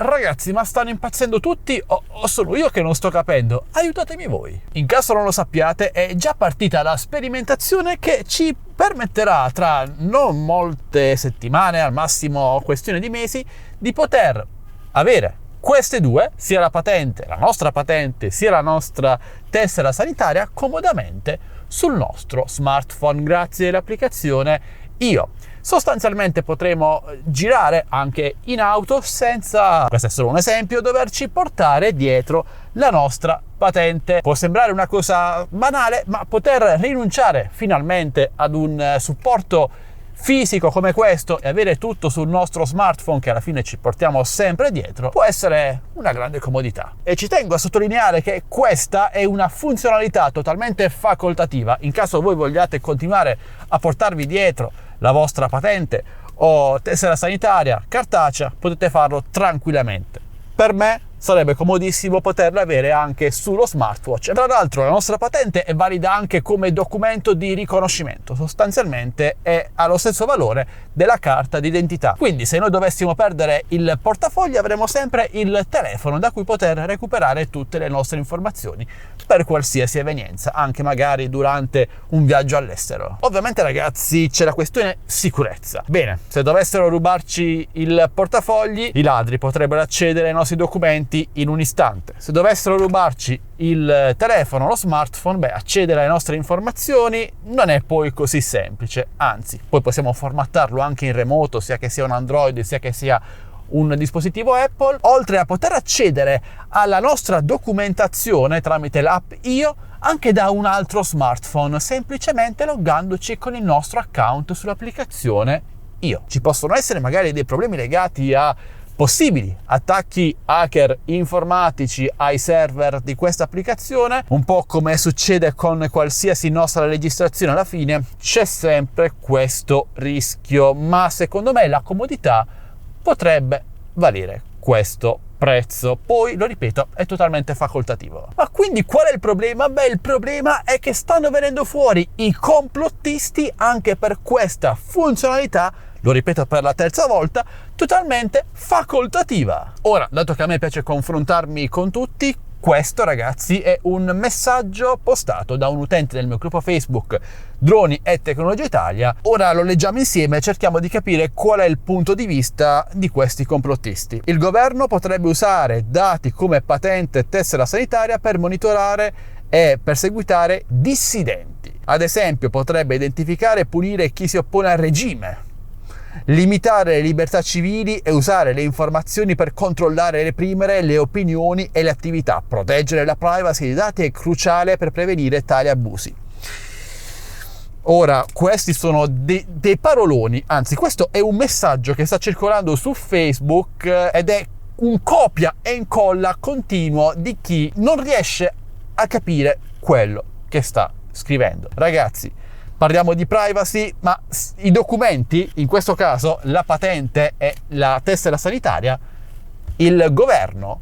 ragazzi, ma stanno impazzendo tutti o sono io che non sto capendo? Aiutatemi voi. In caso non lo sappiate, è già partita la sperimentazione che ci permetterà tra non molte settimane, al massimo questione di mesi, di poter avere queste due, sia la patente, la nostra patente, sia la nostra tessera sanitaria, comodamente sul nostro smartphone grazie all'applicazione Io. Sostanzialmente potremo girare anche in auto senza, questo è solo un esempio, doverci portare dietro la nostra patente. Può sembrare una cosa banale, ma poter rinunciare finalmente ad un supporto fisico come questo e avere tutto sul nostro smartphone, che alla fine ci portiamo sempre dietro, può essere una grande comodità. E ci tengo a sottolineare che questa è una funzionalità totalmente facoltativa. In caso voi vogliate continuare a portarvi dietro la vostra patente o tessera sanitaria cartacea, potete farlo tranquillamente. Per me sarebbe comodissimo poterla avere anche sullo smartwatch. Tra l'altro la nostra patente è valida anche come documento di riconoscimento, sostanzialmente ha lo stesso valore della carta d'identità. Quindi se noi dovessimo perdere il portafoglio avremo sempre il telefono da cui poter recuperare tutte le nostre informazioni per qualsiasi evenienza, anche magari durante un viaggio all'estero. Ovviamente ragazzi c'è la questione sicurezza. Bene, se dovessero rubarci il portafogli, i ladri potrebbero accedere ai nostri documenti in un istante. Se dovessero rubarci il telefono, lo smartphone, accedere alle nostre informazioni non è poi così semplice, anzi, poi possiamo formattarlo anche in remoto, sia che sia un Android, sia che sia un dispositivo Apple, oltre a poter accedere alla nostra documentazione tramite l'app Io anche da un altro smartphone, semplicemente loggandoci con il nostro account sull'applicazione Io. Ci possono essere magari dei problemi legati a possibili attacchi hacker informatici ai server di questa applicazione, un po' come succede con qualsiasi nostra registrazione, alla fine c'è sempre questo rischio, ma secondo me la comodità potrebbe valere questo prezzo. Poi, lo ripeto, è totalmente facoltativo. Ma quindi qual è il problema? Beh, il problema è che stanno venendo fuori i complottisti anche per questa funzionalità, lo ripeto per la terza volta, totalmente facoltativa. Ora, dato che a me piace confrontarmi con tutti, questo ragazzi è un messaggio postato da un utente del mio gruppo Facebook Droni e Tecnologia Italia. Ora lo leggiamo insieme e cerchiamo di capire qual è il punto di vista di questi complottisti. Il governo potrebbe usare dati come patente e tessera sanitaria per monitorare e perseguitare dissidenti. Ad esempio, potrebbe identificare e punire chi si oppone al regime, limitare le libertà civili e usare le informazioni per controllare e reprimere le opinioni e le attività. Proteggere la privacy dei dati è cruciale per prevenire tali abusi. Ora, questi sono dei paroloni, anzi questo è un messaggio che sta circolando su Facebook ed è un copia e incolla continuo di chi non riesce a capire quello che sta scrivendo. Ragazzi, parliamo di privacy, ma i documenti, in questo caso la patente e la tessera sanitaria, il governo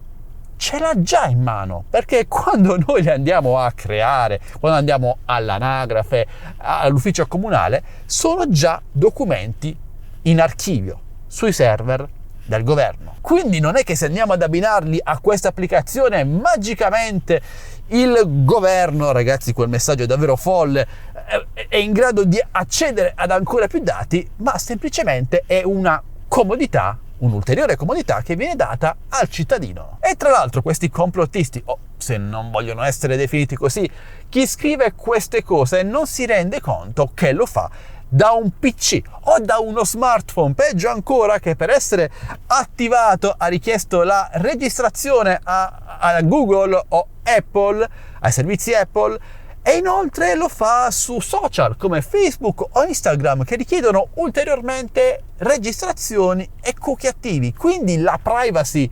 ce l'ha già in mano, perché quando noi li andiamo a creare, quando andiamo all'anagrafe, all'ufficio comunale, sono già documenti in archivio sui server del governo. Quindi non è che se andiamo ad abbinarli a questa applicazione magicamente il governo, ragazzi, quel messaggio è davvero folle, è in grado di accedere ad ancora più dati, ma semplicemente è una comodità, un'ulteriore comodità che viene data al cittadino. E tra l'altro questi complottisti, se non vogliono essere definiti così, chi scrive queste cose non si rende conto che lo fa da un PC o da uno smartphone, peggio ancora, che per essere attivato ha richiesto la registrazione a Google o Apple, ai servizi Apple, e inoltre lo fa su social come Facebook o Instagram che richiedono ulteriormente registrazioni e cookie attivi. Quindi la privacy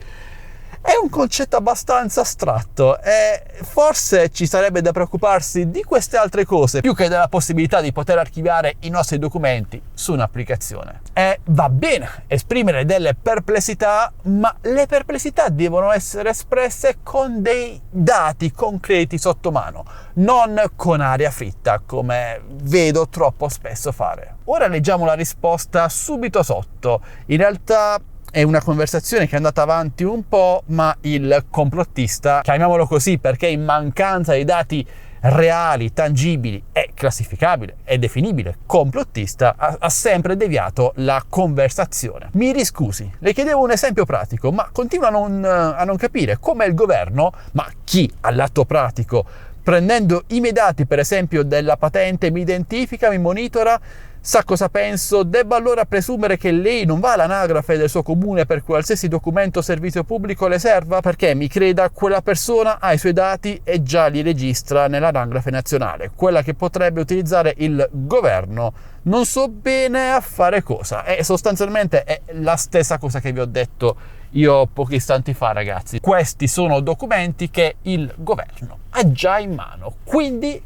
è un concetto abbastanza astratto e forse ci sarebbe da preoccuparsi di queste altre cose più che della possibilità di poter archiviare i nostri documenti su un'applicazione. E va bene esprimere delle perplessità, ma le perplessità devono essere espresse con dei dati concreti sotto mano, non con aria fritta come vedo troppo spesso fare. Ora leggiamo la risposta subito sotto. In realtà è una conversazione che è andata avanti un po', ma il complottista, chiamiamolo così perché in mancanza di dati reali, tangibili e classificabile e definibile complottista, ha sempre deviato la conversazione. Mi riscusi, le chiedevo un esempio pratico, ma continua a non capire come il governo, ma chi all'atto pratico, prendendo i miei dati per esempio della patente, mi identifica, mi monitora, sa cosa penso, debba allora presumere che lei non va all'anagrafe del suo comune per qualsiasi documento o servizio pubblico le serva? Perché mi creda, quella persona ha i suoi dati e già li registra nell'anagrafe nazionale, quella che potrebbe utilizzare il governo. Non so bene a fare cosa. E sostanzialmente è la stessa cosa che vi ho detto io pochi istanti fa, ragazzi. Questi sono documenti che il governo ha già in mano, quindi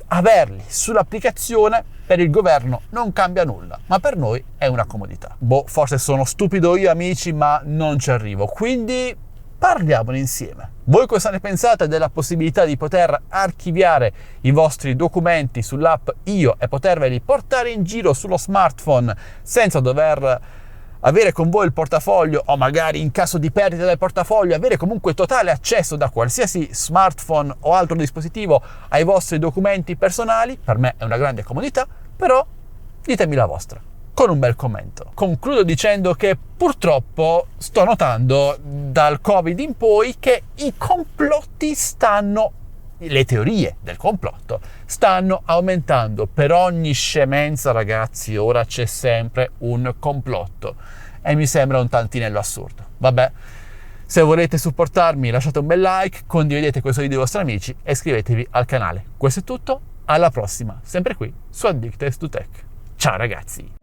averli sull'applicazione per il governo non cambia nulla, ma per noi è una comodità. Forse sono stupido io, amici, ma non ci arrivo, quindi parliamone insieme. Voi cosa ne pensate della possibilità di poter archiviare i vostri documenti sull'app Io e poterveli portare in giro sullo smartphone senza dover avere con voi il portafoglio, o magari in caso di perdita del portafoglio avere comunque totale accesso da qualsiasi smartphone o altro dispositivo ai vostri documenti personali? Per me è una grande comodità, però ditemi la vostra con un bel commento. Concludo dicendo che purtroppo sto notando dal Covid in poi che i complotti le teorie del complotto stanno aumentando. Per ogni scemenza, ragazzi, ora c'è sempre un complotto e mi sembra un tantinello assurdo. Vabbè, se volete supportarmi lasciate un bel like, condividete questo video ai vostri amici e iscrivetevi al canale. Questo è tutto, alla prossima, sempre qui su Addicted to Tech. Ciao ragazzi!